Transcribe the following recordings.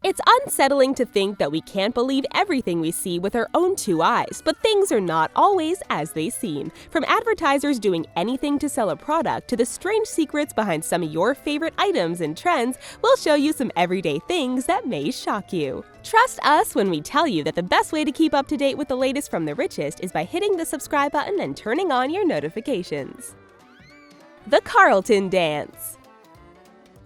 It's unsettling to think that we can't believe everything we see with our own two eyes, but things are not always as they seem. From advertisers doing anything to sell a product to the strange secrets behind some of your favorite items and trends, we'll show you some everyday things that may shock you. Trust us when we tell you that the best way to keep up to date with the latest from TheRichest is by hitting the subscribe button and turning on your notifications. The Carlton Dance.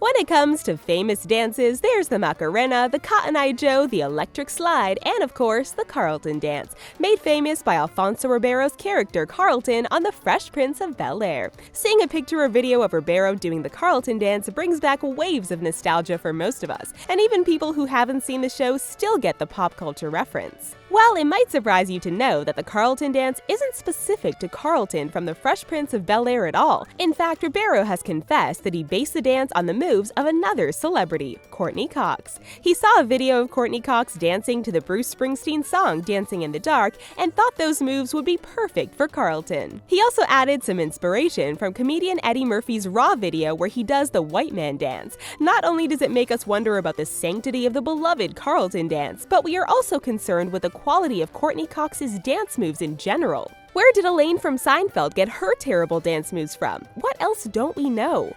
When it comes to famous dances, there's the Macarena, the Cotton Eye Joe, the Electric Slide, and of course, the Carlton Dance, made famous by Alfonso Ribeiro's character Carlton on The Fresh Prince of Bel-Air. Seeing a picture or video of Ribeiro doing the Carlton Dance brings back waves of nostalgia for most of us, and even people who haven't seen the show still get the pop culture reference. Well, it might surprise you to know that the Carlton Dance isn't specific to Carlton from The Fresh Prince of Bel-Air at all. In fact, Ribeiro has confessed that he based the dance on the moves of another celebrity, Courtney Cox. He saw a video of Courtney Cox dancing to the Bruce Springsteen song Dancing in the Dark and thought those moves would be perfect for Carlton. He also added some inspiration from comedian Eddie Murphy's Raw video where he does the white man dance. Not only does it make us wonder about the sanctity of the beloved Carlton Dance, but we are also concerned with the quality of Courtney Cox's dance moves in general. Where did Elaine from Seinfeld get her terrible dance moves from? What else don't we know?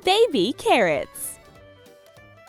Baby carrots.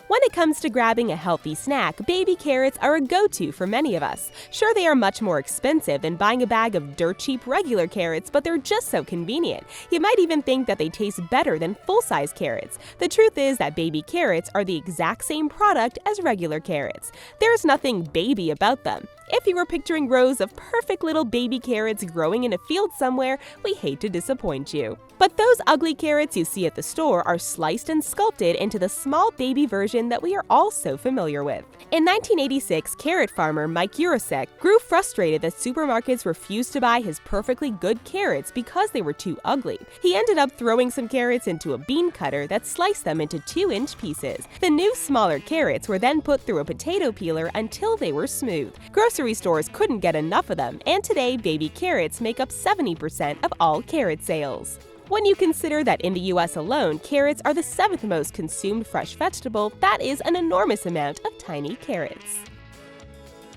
When it comes to grabbing a healthy snack, baby carrots are a go-to for many of us. Sure, they are much more expensive than buying a bag of dirt cheap regular carrots, but they're just so convenient. You might even think that they taste better than full-size carrots. The truth is that baby carrots are the exact same product as regular carrots. There's nothing baby about them. If you were picturing rows of perfect little baby carrots growing in a field somewhere, we hate to disappoint you. But those ugly carrots you see at the store are sliced and sculpted into the small baby version that we are all so familiar with. In 1986, carrot farmer Mike Urosek grew frustrated that supermarkets refused to buy his perfectly good carrots because they were too ugly. He ended up throwing some carrots into a bean cutter that sliced them into 2-inch pieces. The new smaller carrots were then put through a potato peeler until they were smooth. Grocery stores couldn't get enough of them, and today baby carrots make up 70% of all carrot sales. When you consider that in the US alone, carrots are the 7th most consumed fresh vegetable, that is an enormous amount of tiny carrots.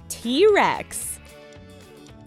TRex.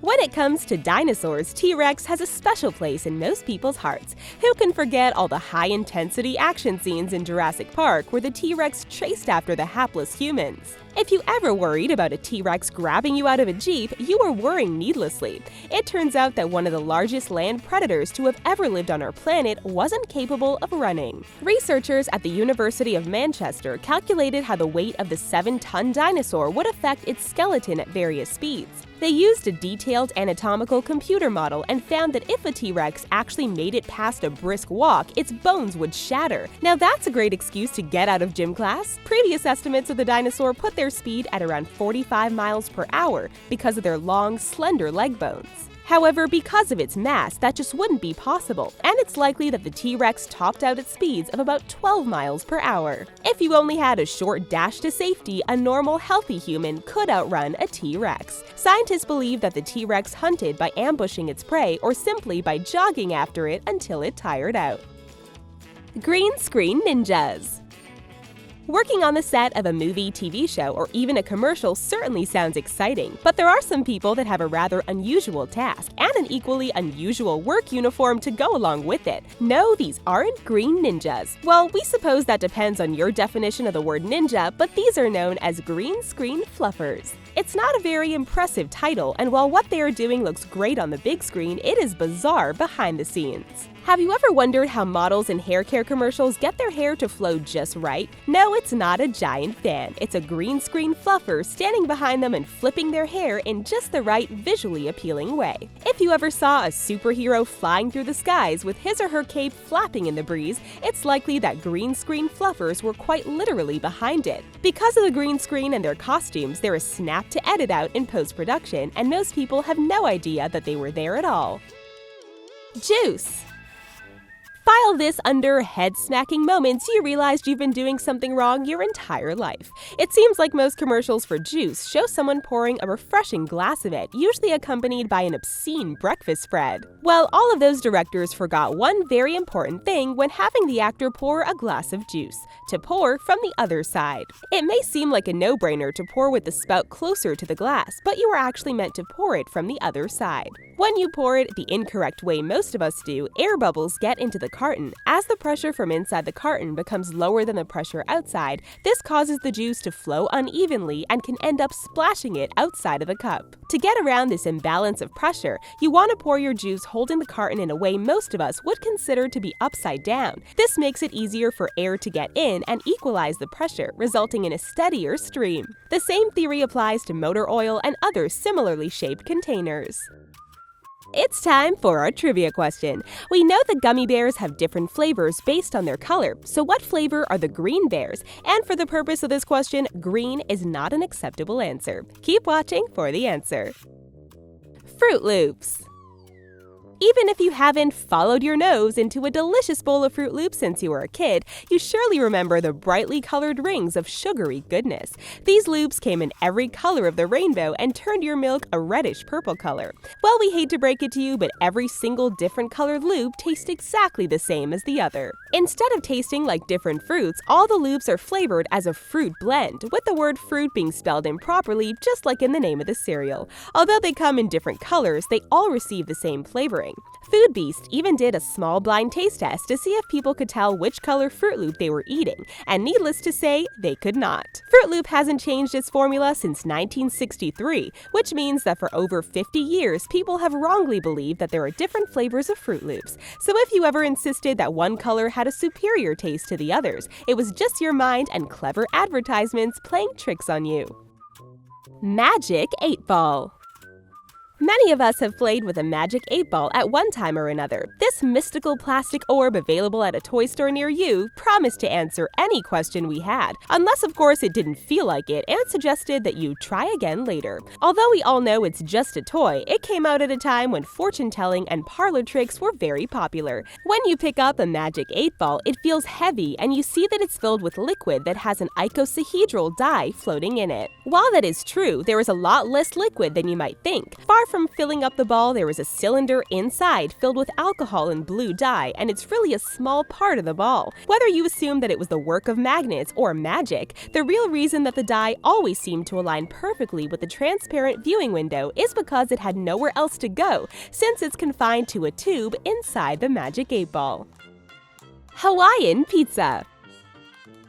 When it comes to dinosaurs, TRex has a special place in most people's hearts. Who can forget all the high-intensity action scenes in Jurassic Park where the T-Rex chased after the hapless humans? If you ever worried about a T-Rex grabbing you out of a Jeep, you were worrying needlessly. It turns out that one of the largest land predators to have ever lived on our planet wasn't capable of running. Researchers at the University of Manchester calculated how the weight of the 7-ton dinosaur would affect its skeleton at various speeds. They used a detailed anatomical computer model and found that if a T-Rex actually made it past a brisk walk, its bones would shatter. Now that's a great excuse to get out of gym class. Previous estimates of the dinosaur put their speed at around 45 miles per hour because of their long, slender leg bones. However, because of its mass, that just wouldn't be possible, and it's likely that the T-Rex topped out at speeds of about 12 miles per hour. If you only had a short dash to safety, a normal, healthy human could outrun a T-Rex. Scientists believe that the T-Rex hunted by ambushing its prey or simply by jogging after it until it tired out. Green screen ninjas. Working on the set of a movie, TV show, or even a commercial certainly sounds exciting, but there are some people that have a rather unusual task and an equally unusual work uniform to go along with it. No, these aren't green ninjas. Well, we suppose that depends on your definition of the word ninja, but these are known as green screen fluffers. It's not a very impressive title, and while what they are doing looks great on the big screen, it is bizarre behind the scenes. Have you ever wondered how models in hair care commercials get their hair to flow just right? No, it's not a giant fan. It's a green screen fluffer standing behind them and flipping their hair in just the right visually appealing way. If you ever saw a superhero flying through the skies with his or her cape flapping in the breeze, it's likely that green screen fluffers were quite literally behind it. Because of the green screen and their costumes, they're a snap to edit out in post-production, and most people have no idea that they were there at all. Juice. File this under head-smacking moments you realized you've been doing something wrong your entire life. It seems like most commercials for juice show someone pouring a refreshing glass of it, usually accompanied by an obscene breakfast spread. Well, all of those directors forgot one very important thing when having the actor pour a glass of juice: to pour from the other side. It may seem like a no-brainer to pour with the spout closer to the glass, but you are actually meant to pour it from the other side. When you pour it the incorrect way most of us do, air bubbles get into the carton. As the pressure from inside the carton becomes lower than the pressure outside, this causes the juice to flow unevenly and can end up splashing it outside of the cup. To get around this imbalance of pressure, you want to pour your juice holding the carton in a way most of us would consider to be upside down. This makes it easier for air to get in and equalize the pressure, resulting in a steadier stream. The same theory applies to motor oil and other similarly shaped containers. It's time for our trivia question. We know that gummy bears have different flavors based on their color, so what flavor are the green bears? And for the purpose of this question, green is not an acceptable answer. Keep watching for the answer. Froot Loops. Even if you haven't followed your nose into a delicious bowl of Froot Loops since you were a kid, you surely remember the brightly colored rings of sugary goodness. These loops came in every color of the rainbow and turned your milk a reddish-purple color. Well, we hate to break it to you, but every single different colored loop tastes exactly the same as the other. Instead of tasting like different fruits, all the loops are flavored as a fruit blend, with the word fruit being spelled improperly, just like in the name of the cereal. Although they come in different colors, they all receive the same flavoring. Food Beast even did a small blind taste test to see if people could tell which color Froot Loop they were eating, and needless to say, they could not. Froot Loop hasn't changed its formula since 1963, which means that for over 50 years, people have wrongly believed that there are different flavors of Froot Loops. So if you ever insisted that one color had a superior taste to the others, it was just your mind and clever advertisements playing tricks on you. Magic 8-Ball. Many of us have played with a magic 8-ball at one time or another. This mystical plastic orb available at a toy store near you promised to answer any question we had, unless of course it didn't feel like it and suggested that you try again later. Although we all know it's just a toy, it came out at a time when fortune-telling and parlor tricks were very popular. When you pick up a magic 8-ball, it feels heavy and you see that it's filled with liquid that has an icosahedral dye floating in it. While that is true, there is a lot less liquid than you might think. Far from filling up the ball, there is a cylinder inside filled with alcohol and blue dye, and it's really a small part of the ball. Whether you assume that it was the work of magnets or magic, the real reason that the dye always seemed to align perfectly with the transparent viewing window is because it had nowhere else to go, since it's confined to a tube inside the magic 8-ball. Hawaiian Pizza.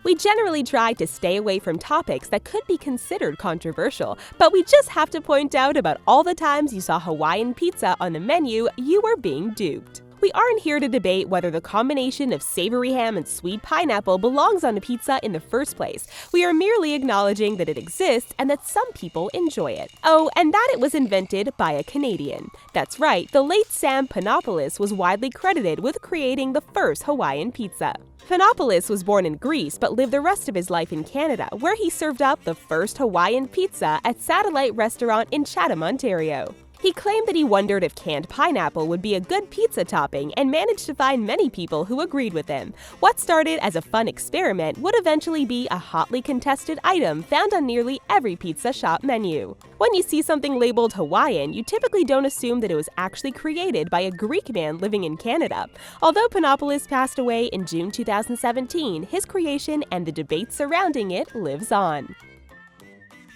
We generally try to stay away from topics that could be considered controversial, but we just have to point out about all the times you saw Hawaiian pizza on the menu, you were being duped. We aren't here to debate whether the combination of savory ham and sweet pineapple belongs on a pizza in the first place. We are merely acknowledging that it exists and that some people enjoy it. Oh, and that it was invented by a Canadian. That's right, the late Sam Panopoulos was widely credited with creating the first Hawaiian pizza. Panopoulos was born in Greece but lived the rest of his life in Canada, where he served up the first Hawaiian pizza at Satellite Restaurant in Chatham, Ontario. He claimed that he wondered if canned pineapple would be a good pizza topping and managed to find many people who agreed with him. What started as a fun experiment would eventually be a hotly contested item found on nearly every pizza shop menu. When you see something labeled Hawaiian, you typically don't assume that it was actually created by a Greek man living in Canada. Although Panopoulos passed away in June 2017, his creation and the debate surrounding it lives on.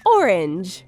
Orange.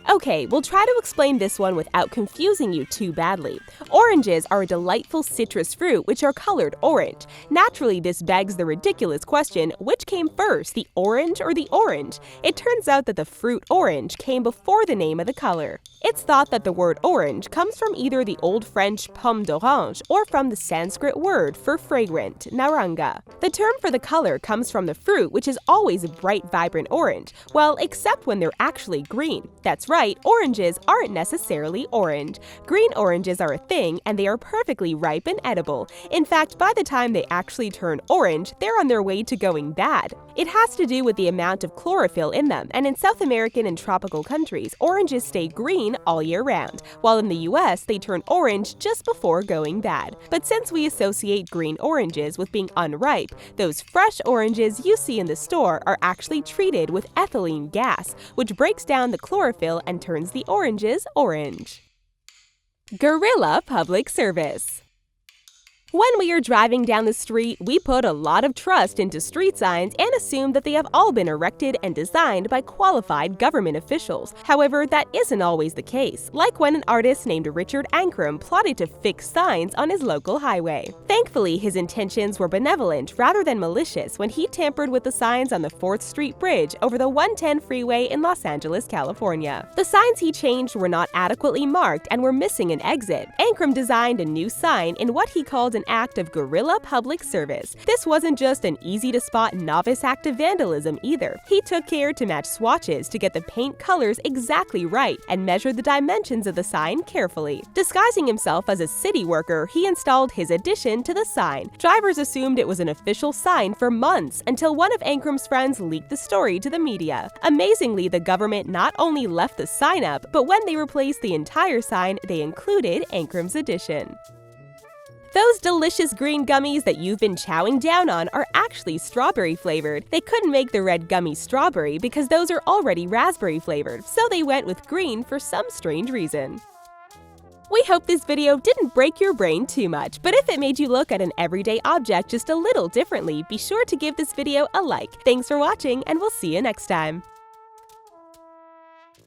Okay, we'll try to explain this one without confusing you too badly. Oranges are a delightful citrus fruit which are colored orange. Naturally, this begs the ridiculous question, which came first, the orange or the orange? It turns out that the fruit orange came before the name of the color. It's thought that the word orange comes from either the Old French pomme d'orange or from the Sanskrit word for fragrant, naranga. The term for the color comes from the fruit, which is always a bright, vibrant orange, well, except when they're actually green. That's right. right, oranges aren't necessarily orange. Green oranges are a thing, and they are perfectly ripe and edible. In fact, by the time they actually turn orange, they're on their way to going bad. It has to do with the amount of chlorophyll in them, and in South American and tropical countries, oranges stay green all year round, while in the US, they turn orange just before going bad. But since we associate green oranges with being unripe, those fresh oranges you see in the store are actually treated with ethylene gas, which breaks down the chlorophyll and turns the oranges orange. Guerrilla Public Service. When we are driving down the street, we put a lot of trust into street signs and assume that they have all been erected and designed by qualified government officials. However, that isn't always the case, like when an artist named Richard Ancrum plotted to fix signs on his local highway. Thankfully, his intentions were benevolent rather than malicious when he tampered with the signs on the 4th Street Bridge over the 110 freeway in Los Angeles, California. The signs he changed were not adequately marked and were missing an exit. Ancrum designed a new sign in what he called an act of guerrilla public service. This wasn't just an easy-to-spot novice act of vandalism either. He took care to match swatches to get the paint colors exactly right and measured the dimensions of the sign carefully. Disguising himself as a city worker, he installed his addition to the sign. Drivers assumed it was an official sign for months until one of Ancrum's friends leaked the story to the media. Amazingly, the government not only left the sign up, but when they replaced the entire sign, they included Ancrum's addition. Those delicious green gummies that you've been chowing down on are actually strawberry flavored. They couldn't make the red gummy strawberry because those are already raspberry flavored, so they went with green for some strange reason. We hope this video didn't break your brain too much, but if it made you look at an everyday object just a little differently, be sure to give this video a like. Thanks for watching, and we'll see you next time.